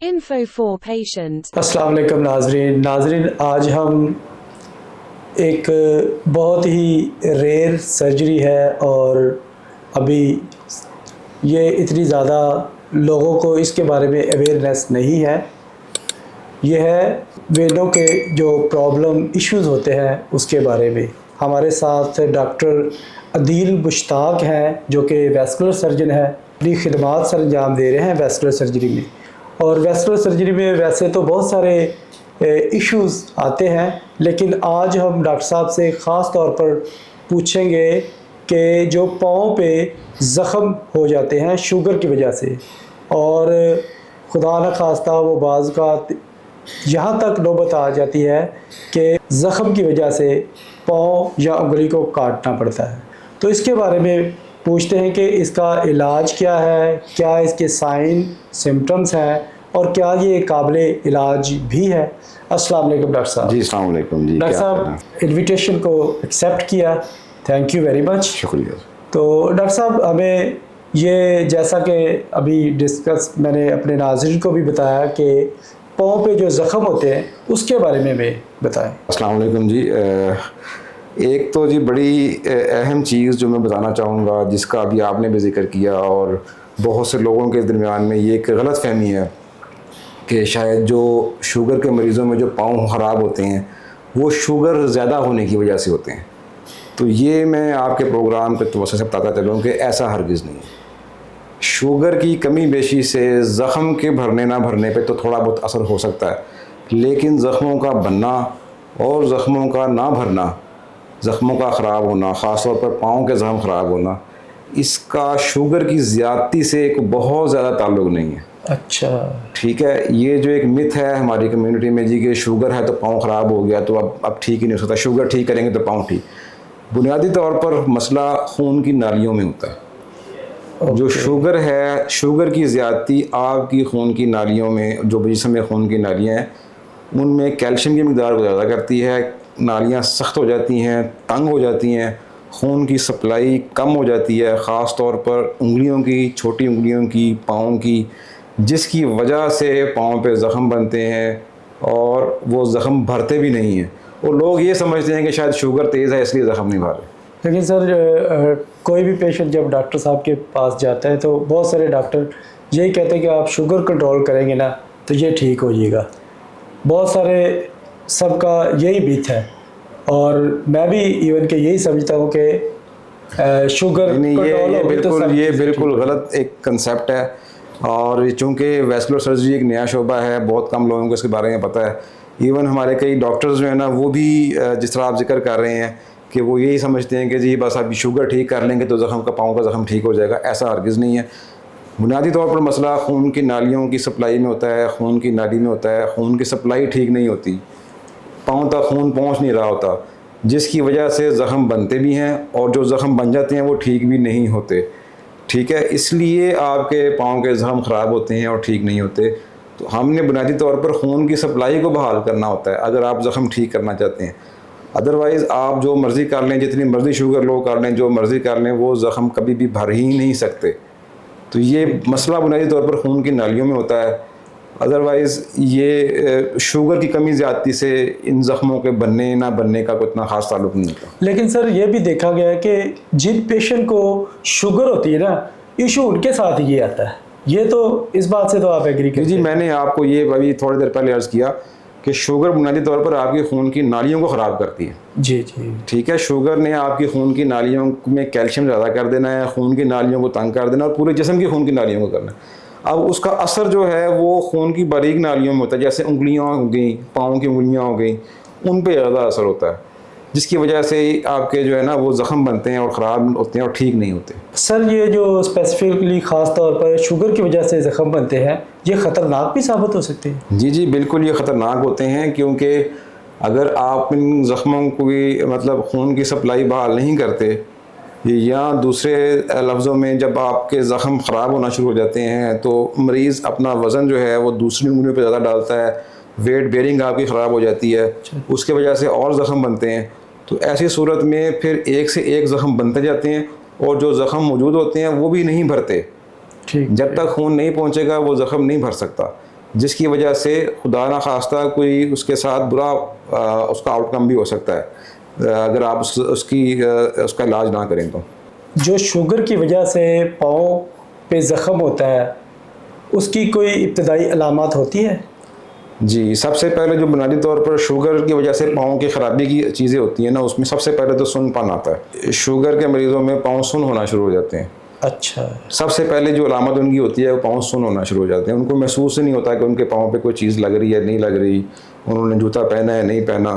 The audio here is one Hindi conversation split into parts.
Info for patient. अस्सलाम वालेकुम नाजरीन, आज हम एक बहुत ही रेयर सर्जरी है और अभी ये इतनी ज़्यादा लोगों को इसके बारे में अवेयरनेस नहीं है। ये है वेनों के जो प्रॉब्लम इश्यूज़ होते हैं उसके बारे में। हमारे साथ डॉक्टर अदील मुश्ताक हैं जो कि वैस्कुलर सर्जन है, अपनी खिदमात सर अंजाम दे रहे हैं वैस्कुलर सर्जरी में। और वैस्कुलर सर्जरी में वैसे तो बहुत सारे इश्यूज़ आते हैं, लेकिन आज हम डॉक्टर साहब से ख़ास तौर पर पूछेंगे कि जो पाँव पे ज़ख़म हो जाते हैं शुगर की वजह से, और खुदा न खास्ता वो बाज़ का यहाँ तक नौबत आ जाती है कि ज़ख़म की वजह से पाँव या उंगली को काटना पड़ता है। तो इसके बारे में पूछते हैं कि इसका इलाज क्या है, क्या इसके साइन सिम्टम्स हैं और क्या ये काबिले इलाज भी है। अस्सलाम वालेकुम डॉक्टर साहब। जी अस्सलाम वालेकुम जी। डॉक्टर साहब, इन्विटेशन को एक्सेप्ट किया, थैंक यू वेरी मच। शुक्रिया। तो डॉक्टर साहब, हमें ये जैसा कि अभी डिस्कस मैंने अपने नाज़रीन को भी बताया कि पाँव पे जो ज़ख़म होते हैं उसके बारे में भी बताएं। अस्सलाम वालेकुम जी। एक तो जी बड़ी अहम चीज़ जो मैं बताना चाहूँगा, जिसका अभी आपने भी जिक्र किया और बहुत से लोगों के दरमियान में ये एक गलत फहमी है कि शायद जो शुगर के मरीज़ों में जो पाँव ख़राब होते हैं वो शुगर ज़्यादा होने की वजह से होते हैं। तो ये मैं आपके प्रोग्राम के तवज्जो से बताता चलूँ कि ऐसा हरगिज़ नहीं है। शुगर की कमी बेशी से ज़ख़म के भरने ना भरने पे तो थोड़ा बहुत असर हो सकता है, लेकिन ज़ख़मों का बनना और ज़ख़मों का ना भरना, ज़ख़मों का ख़राब होना, ख़ास तौर पर पाँव के ज़ख़म ख़राब होना, इसका शुगर की ज़्यादती से एक बहुत ज़्यादा ताल्लुक़ नहीं है। अच्छा, ठीक है। ये जो एक मिथ है हमारी कम्युनिटी में जी कि शुगर है तो पाँव ख़राब हो गया तो अब ठीक ही नहीं हो सकता, शुगर ठीक करेंगे तो पाँव ठीक। बुनियादी तौर पर मसला खून की नालियों में होता है। जो शुगर है, शुगर की ज़्यादती आपकी खून की नालियों में, जो जिस्म में खून की नालियाँ हैं उनमें कैल्शियम की मकदार को ज़्यादा करती है। नालियाँ सख्त हो जाती हैं, तंग हो जाती हैं, खून की सप्लाई कम हो जाती है, ख़ास तौर पर उंगलियों की, छोटी उंगलियों की, पाँव की, जिसकी वजह से पाँव पे ज़ख़म बनते हैं और वो ज़ख़म भरते भी नहीं हैं। और लोग ये समझते हैं कि शायद शुगर तेज़ है इसलिए ज़ख़म नहीं भर रहे। लेकिन सर कोई भी पेशेंट जब डॉक्टर साहब के पास जाता है तो बहुत सारे डॉक्टर यही कहते हैं कि आप शुगर कंट्रोल करेंगे ना तो ये ठीक हो जाएगा। बहुत सारे सबका यही बीत है और मैं भी इवन के यही समझता हूँ कि शुगर नहीं, कंट्रोल ये बिल्कुल गलत एक कंसेप्ट है। और चूँकि वैस्कुलर सर्जरी एक नया शोबा है, बहुत कम लोगों को इसके बारे में पता है। इवन हमारे कई डॉक्टर्स जो है ना वो भी जिस तरह आप जिक्र कर रहे हैं कि वो यही समझते हैं कि जी बस अभी शुगर ठीक कर लेंगे तो ज़ख़म का, पाँव का ज़ख़म ठीक हो जाएगा। ऐसा हरगिज़ नहीं है। बुनियादी तौर पर मसला खून की नालियों की सप्लाई में होता है, खून की नाली में होता है। खून की सप्लाई ठीक नहीं होती, पाँव तक खून पहुंच नहीं रहा होता, जिसकी वजह से ज़ख़म बनते भी हैं और जो ज़ख़म बन जाते हैं वो ठीक भी नहीं होते। ठीक है, इसलिए आपके पाँव के ज़ख़म ख़राब होते हैं और ठीक नहीं होते। तो हमने बुनियादी तौर पर खून की सप्लाई को बहाल करना होता है अगर आप ज़ख़म ठीक करना चाहते हैं। अदरवाइज़ आप जो मर्ज़ी कर लें, जितनी मर्ज़ी शुगर लो कर लें, जो मर्ज़ी कर लें, वो ज़ख़म कभी भी भर ही नहीं सकते। तो ये मसला बुनियादी तौर पर खून की नालियों में होता है। अदरवाइज़ ये शुगर की कमी ज़्यादती से इन ज़ख़मों के बनने ना बनने का कोई इतना ख़ास ताल्लुक़ नहीं होता। लेकिन सर ये भी देखा गया है कि जिन पेशेंट को शुगर होती है ना, इशू उनके साथ ही ये आता है। ये तो इस बात से तो आप एग्री कीजिए। जी, मैंने आपको ये अभी थोड़ी देर पहले अर्ज़ किया कि शुगर बुनियादी तौर पर आपकी खून की नालियों को ख़राब करती है। जी जी, ठीक है। शुगर ने आपकी खून की नालियों में कैल्शियम ज़्यादा कर देना है, खून की नालियों को तंग कर देना और पूरे जिस्म की खून की नालियों को करना है। अब उसका असर जो है वो खून की बारीक नालियों में होता है, जैसे उंगलियां हो गई, पाँव की उंगलियां हो गई, उन पे ज़्यादा असर होता है, जिसकी वजह से आपके जो है ना वो ज़ख़म बनते हैं और ख़राब होते हैं और ठीक नहीं होते। सर ये जो स्पेसिफिकली ख़ास तौर पर शुगर की वजह से ज़ख़म बनते हैं, ये ख़तरनाक भी साबित हो सकते हैं। जी जी बिल्कुल, ये ख़तरनाक होते हैं, क्योंकि अगर आप इन ज़ख़मों को भी मतलब खून की सप्लाई बहाल नहीं करते, या दूसरे लफ्ज़ों में जब आपके ज़ख़म ख़राब होना शुरू हो जाते हैं तो मरीज़ अपना वज़न जो है वो दूसरी उंगलियों पे ज़्यादा डालता है, वेट बेयरिंग आपकी ख़राब हो जाती है, उसके वजह से और ज़ख़म बनते हैं। तो ऐसी सूरत में फिर एक से एक ज़ख़म बनते जाते हैं और जो ज़ख़म मौजूद होते हैं वो भी नहीं भरते। ठीक, जब तक खून नहीं पहुँचेगा वो ज़ख़म नहीं भर सकता। जिसकी वजह से खुदा ना खास्ता कोई उसके साथ बुरा उसका आउटकम भी हो सकता है अगर आप उसका इलाज ना करें तो। जो शुगर की वजह से पाँव पे ज़ख़म होता है उसकी कोई इब्तदाई अलामत होती है? जी, सबसे पहले जो बुनियादी तौर पर शुगर की वजह से पाँव की ख़राबी की चीज़ें होती हैं ना, उसमें सबसे पहले तो सुन्नपन आता है। शुगर के मरीज़ों में पाँव सुन्न होना शुरू हो जाते हैं। अच्छा। सबसे पहले जो अलामत उनकी होती है वो पाँव सुन्न होना शुरू हो जाते हैं। उनको महसूस ही नहीं होता कि उनके पाँव पे कोई चीज़ लग रही है, नहीं लग रही, उन्होंने जूता पहना है, नहीं पहना।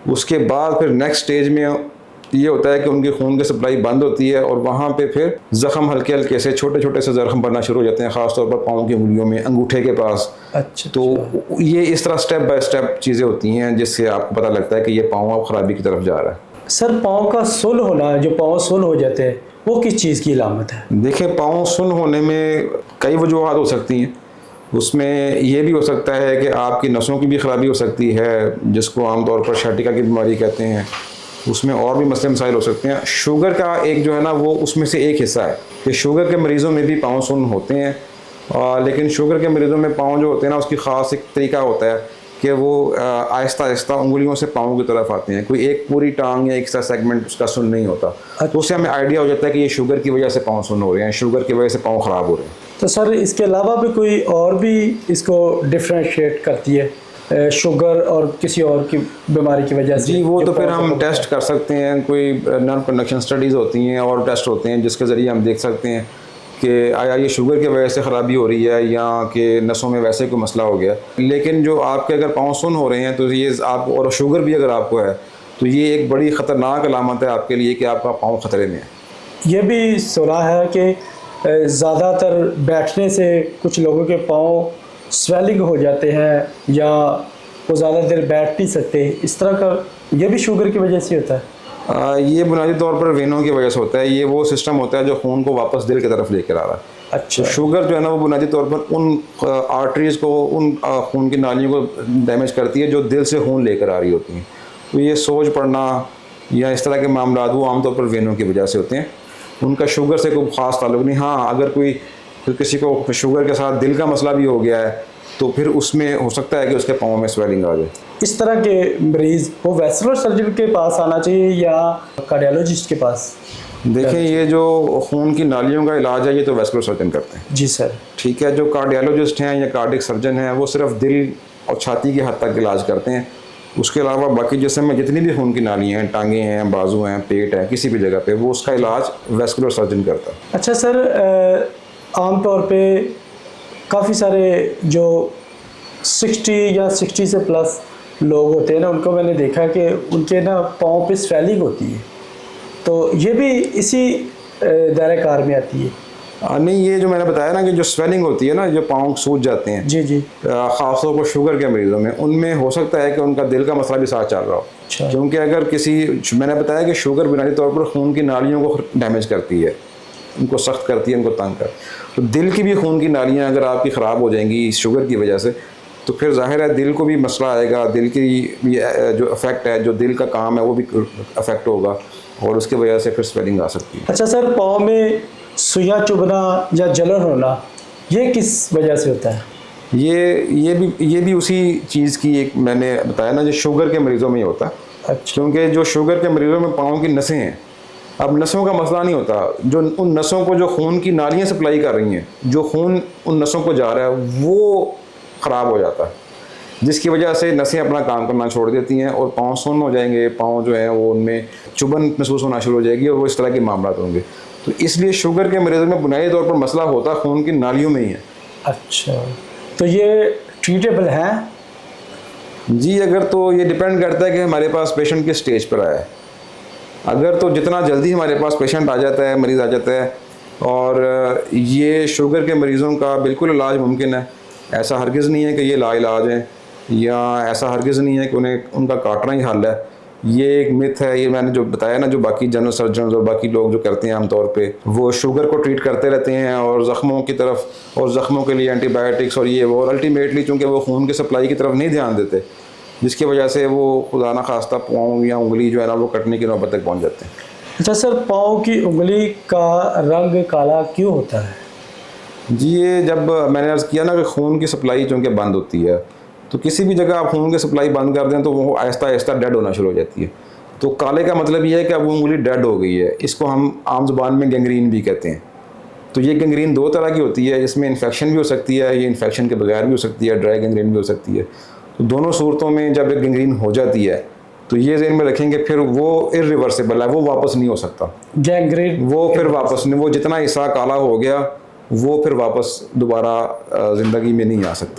उसके बाद फिर नेक्स्ट स्टेज में ये होता है कि उनकी खून की सप्लाई बंद होती है और वहाँ पे फिर ज़ख़म हल्के हल्के से छोटे छोटे से ज़ख़म बनना शुरू हो जाते हैं, ख़ास तौर पर पाँव की उंगलियों में, अंगूठे के पास। अच्छा। तो ये इस तरह स्टेप बाय स्टेप चीज़ें होती हैं जिससे आपको पता लगता है कि ये पाँव अब ख़राबी की तरफ जा रहा है। सर, पाँव का सुन्न होना, जो पाँव सुन्न हो जाते हैं, वो किस चीज़ की अलामत है? देखिए, पाँव सुन्न होने में कई वजूहात हो सकती हैं। उसमें ये भी हो सकता है कि आपकी नसों की भी ख़राबी हो सकती है, जिसको आमतौर पर शर्टिका की बीमारी कहते हैं। उसमें और भी मसले मसाइल हो सकते हैं। शुगर का एक जो है ना, वो उसमें से एक हिस्सा है कि शुगर के मरीज़ों में भी पाँव सुन्न होते हैं, लेकिन शुगर के मरीज़ों में पाँव जो होते हैं ना, उसकी ख़ास एक तरीका होता है कि वो आहिस्ता आहिस्ता उंगलियों से पाँव की तरफ आते हैं। कोई एक पूरी टांग या एक सा सेगमेंट उसका सुन्न नहीं होता। तो उससे हमें आइडिया हो जाता है कि ये शुगर की वजह से पाँव सुन्न हो रहे हैं, शुगर की वजह से पाँव ख़राब हो रहे हैं। तो सर, इसके अलावा भी कोई और भी इसको डिफ्रेंशिएट करती है शुगर और किसी और की बीमारी की वजह से? जी, वो तो फिर हम टेस्ट कर सकते हैं। कोई नर्व कंडक्शन स्टडीज़ होती हैं और टेस्ट होते हैं जिसके ज़रिए हम देख सकते हैं कि आया ये शुगर की वजह से ख़राबी हो रही है या कि नसों में वैसे कोई मसला हो गया। लेकिन जो आपके अगर पाँव सुन्न हो रहे हैं तो ये आप, और शुगर भी अगर आपको है, तो ये एक बड़ी ख़तरनाक अलामत है आपके लिए कि आपका पाँव ख़तरे में है। ये भी सुना है कि ज़्यादातर बैठने से कुछ लोगों के पाँव स्वेलिंग हो जाते हैं या वो ज़्यादा देर बैठ नहीं सकते। इस तरह का ये भी शुगर की वजह से होता है? ये बुनियादी तौर पर वेनों की वजह से होता है। ये वो सिस्टम होता है जो खून को वापस दिल की तरफ लेकर आ रहा है। अच्छा। तो शुगर जो है ना, वो बुनियादी तौर पर उन आर्टरीज़ को, उन खून की नालियों को डैमेज करती है जो दिल से खून लेकर आ रही होती हैं। तो ये सोज पड़ना या इस तरह के मामला वो आमतौर पर वेनों की वजह से होते हैं। उनका शुगर से कोई ख़ास ताल्लुक़ नहीं। हाँ, अगर किसी को शुगर के साथ दिल का मसला भी हो गया है तो फिर उसमें हो सकता है कि उसके पाँव में स्वेलिंग आ जाए। इस तरह के मरीज़ वो वैस्कुलर सर्जन के पास आना चाहिए या कार्डियोलॉजिस्ट के पास? देखिए, ये जो खून की नालियों का इलाज है ये तो वैस्कुलर सर्जन करते हैं। जी सर। ठीक है। जो कार्डियोलॉजिस्ट हैं या कार्डिक सर्जन हैं वो सिर्फ दिल और छाती की हद तक इलाज करते हैं। उसके अलावा बाकी जिस्म में जितनी भी खून की नालियाँ हैं, टांगें हैं, बाजू हैं, पेट है, किसी भी जगह पे वो उसका इलाज वैस्कुलर सर्जन करता है। अच्छा सर, आम तौर पे काफ़ी सारे जो 60 या 60 से प्लस लोग होते हैं ना, उनको मैंने देखा कि उनके ना पाँव पे स्वेलिंग होती है, तो ये भी इसी दायरे कार में आती है? नहीं, ये जो मैंने बताया ना कि जो स्वेलिंग होती है ना, जो पाँव सूज जाते हैं, जी जी, ख़ासतौर पर शुगर के मरीज़ों में, उनमें हो सकता है कि उनका दिल का मसला भी साथ चल रहा हो। अच्छा। क्योंकि अगर मैंने बताया कि शुगर बुनियादी तौर पर खून की नालियों को डैमेज करती है, उनको सख्त करती है, उनको तंग कर। तो दिल की भी खून की नालियाँ अगर आपकी ख़राब हो जाएंगी इस शुगर की वजह से, तो फिर ज़ाहिर है दिल को भी मसला आएगा, दिल की भी जो अफेक्ट है, जो दिल का काम है वो भी अफेक्ट होगा और उसकी वजह से फिर स्वेलिंग आ सकती है। अच्छा सर, पाँव में सुइयाँ चुभना या जलन होना ये किस वजह से होता है? ये भी उसी चीज़ की एक मैंने बताया ना, जो शुगर के मरीज़ों में ही होता है। अच्छा। क्योंकि जो शुगर के मरीज़ों में पाँव की नसें हैं, अब नसों का मसला नहीं होता, जो उन नसों को जो खून की नालियाँ सप्लाई कर रही हैं, जो खून उन नसों को जा रहा है वो ख़राब हो जाता है, जिसकी वजह से नसें अपना काम करना छोड़ देती हैं और पाँव सुन्न हो जाएंगे, पाँव जो है वो उनमें चुभन महसूस होना शुरू हो जाएगी और वो इस तरह के मामला होंगे। तो इसलिए शुगर के मरीज़ों में बुनियादी तौर पर मसला होता खून की नालियों में ही है। अच्छा, तो ये ट्रीटेबल है? जी, अगर तो ये डिपेंड करता है कि हमारे पास पेशेंट किस स्टेज पर आया है। अगर तो जितना जल्दी हमारे पास पेशेंट आ जाता है, मरीज़ आ जाता है और ये शुगर के मरीज़ों का बिल्कुल इलाज मुमकिन है, ऐसा हरगिज़ नहीं है कि ये लाइलाज है या ऐसा हरगिज़ नहीं है कि उन्हें उनका काटना ही हल है। ये एक मिथ है। ये मैंने जो बताया ना, जो बाकी जनरल सर्जन और बाकी लोग जो करते हैं आमतौर पे, वो शुगर को ट्रीट करते रहते हैं और ज़ख्मों की तरफ और ज़ख्मों के लिए एंटीबायोटिक्स और ये वो, और अल्टीमेटली चूँकि वो खून की सप्लाई की तरफ नहीं ध्यान देते, जिसकी वजह से वो खुदा ना खास्ता पाँव या उंगली जो है ना वो कटने की नौबत तक पहुँच जाते हैं। अच्छा सर, पाँव की उंगली का रंग काला क्यों होता है? जी, ये जब मैंने अर्ज़ किया ना कि खून की सप्लाई चूँकि बंद होती है, तो किसी भी जगह आप खून की सप्लाई बंद कर दें तो वो आहिस्ता आहिस्ता डेड होना शुरू हो जाती है। तो काले का मतलब ये है कि अब वो उंगली डेड हो गई है। इसको हम आम ज़ुबान में गैंग्रीन भी कहते हैं। तो ये गैंग्रीन दो तरह की होती है, इसमें इन्फेक्शन भी हो सकती है, ये इन्फेक्शन के बगैर भी हो सकती है, ड्राई गैंग्रीन भी हो सकती है। तो दोनों सूरतों में जब एक गैंग्रीन हो जाती है तो ये ज़हन में रखेंगे फिर वो इर्रिवर्सिबल है, वो वापस नहीं हो सकता। गैंग्रीन वो फिर वापस नहीं, वो जितना हिस्सा काला हो गया वो फिर वापस दोबारा ज़िंदगी में नहीं आ सकता।